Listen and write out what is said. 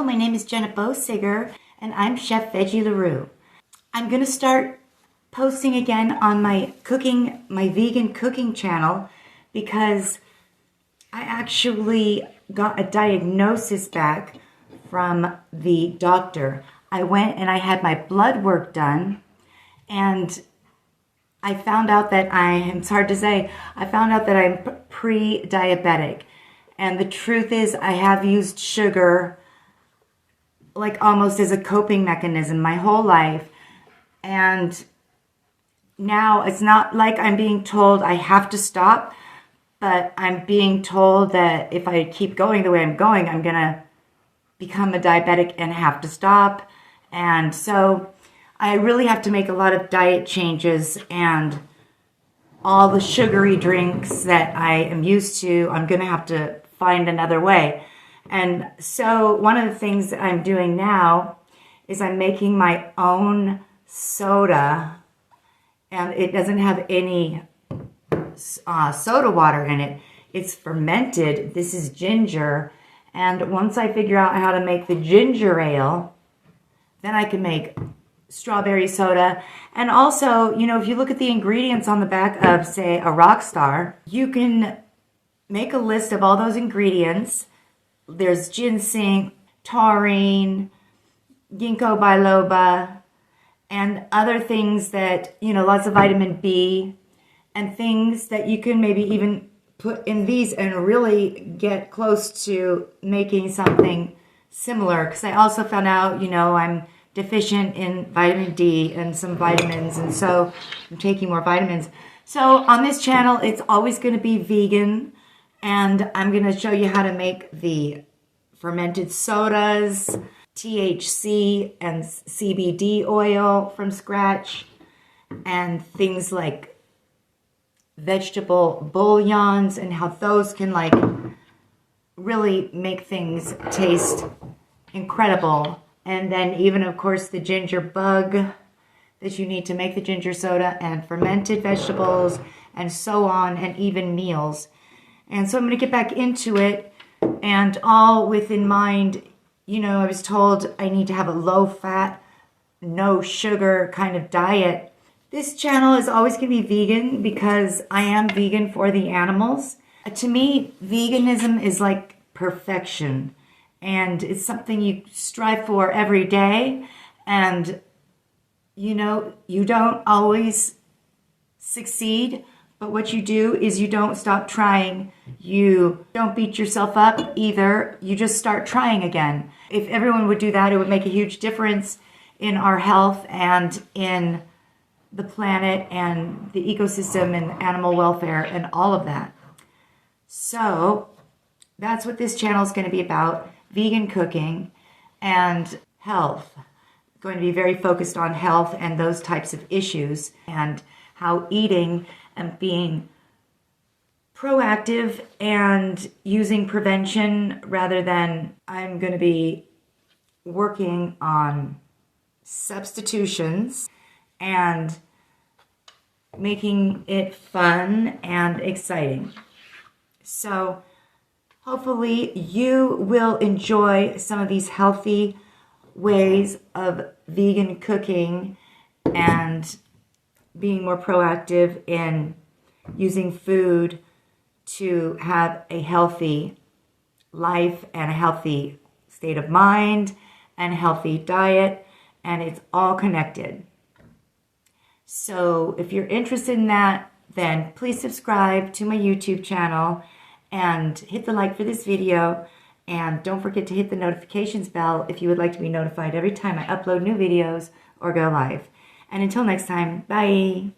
my name is Jenna Bosiger, and I'm Chef Veggie LaRue. I'm going to start posting again on my vegan cooking channel because I actually got a diagnosis back from the doctor. I went and I had my blood work done, and I found out that it's hard to say, I found out that I'm pre-diabetic. And the truth is, I have used sugar like almost as a coping mechanism my whole life. And now it's not like I'm being told I have to stop, but I'm being told that if I keep going the way I'm going, I'm gonna become a diabetic and have to stop. And so I really have to make a lot of diet changes, and all the sugary drinks that I am used to, I'm gonna have to find another way. And so one of the things that I'm doing now is I'm making my own soda, and it doesn't have any soda water in it. It's fermented. This is ginger. And once I figure out how to make the ginger ale, then I can make strawberry soda. And also, you know, if you look at the ingredients on the back of, say, a Rockstar, you can make a list of all those ingredients. There's ginseng, taurine, ginkgo biloba, and other things that, you know, lots of vitamin B, and things that you can maybe even put in these and really get close to making something similar. Because I also found out, you know, I'm deficient in vitamin D and some vitamins, and so I'm taking more vitamins. So on this channel, it's always going to be vegan, and I'm going to show you how to make the fermented sodas, THC and CBD oil from scratch, and things like vegetable bouillons, and how those can like really make things taste incredible. And then even, of course, the ginger bug that you need to make the ginger soda, and fermented vegetables, and so on, and even meals. And so I'm going to get back into it, and all within mind, you know, I was told I need to have a low-fat, no-sugar kind of diet. This channel is always going to be vegan because I am vegan for the animals. To me, veganism is like perfection. And it's something you strive for every day. And, you know, you don't always succeed, but what you do is you don't stop trying. You don't beat yourself up either. You just start trying again. If everyone would do that, it would make a huge difference in our health and in the planet and the ecosystem and animal welfare and all of that. So that's what this channel is going to be about. Vegan cooking and health. Going to be very focused on health and those types of issues, and how eating and being proactive and using prevention rather than, I'm going to be working on substitutions and making it fun and exciting. So hopefully you will enjoy some of these healthy ways of vegan cooking and being more proactive in using food to have a healthy life and a healthy state of mind and healthy diet, and it's all connected. So if you're interested in that, then please subscribe to my YouTube channel and hit the like for this video, and don't forget to hit the notifications bell if you would like to be notified every time I upload new videos or go live. And until next time, bye!